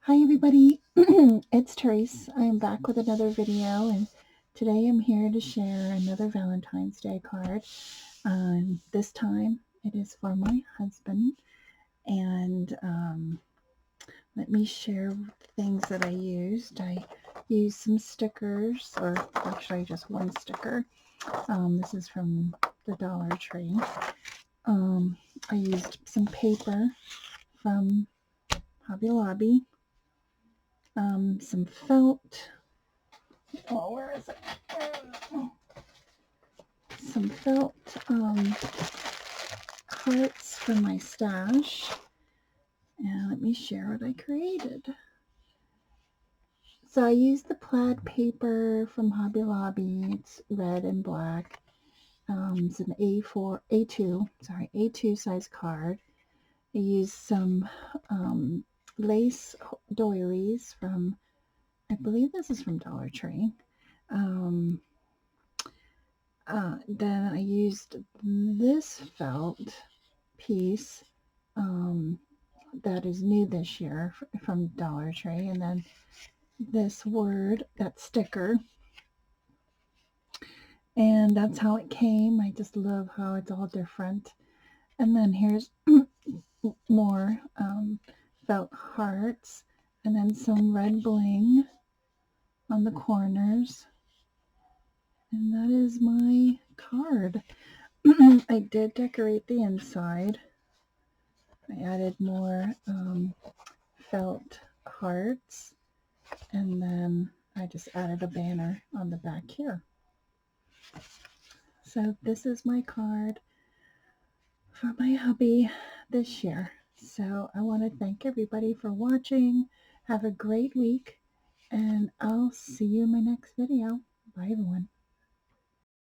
Hi everybody, it's Tereese. I am back with another video, and today I'm here to share another Valentine's Day card. This time it is for my husband, and let me share things that I used. I used some stickers, or actually just one sticker. This is from the Dollar Tree. I used some paper from Hobby Lobby. Some felt. Oh, where is it? Some felt hearts from my stash. And let me share what I created. So I used the plaid paper from Hobby Lobby. It's red and black. It's an A2 size card. I used some lace doilies from, I believe this is from Dollar Tree. Then I used this felt piece that is new this year from Dollar Tree, and then this that sticker, and that's how it came. I just love how it's all different. And then here's more felt hearts, and then some red bling on the corners. And that is my card. I did decorate the inside. I added more felt hearts, and then I just added a banner on the back here. So this is my card for my hubby this year. So I want to thank everybody for watching. Have a great week, and I'll see you in my next video. Bye everyone.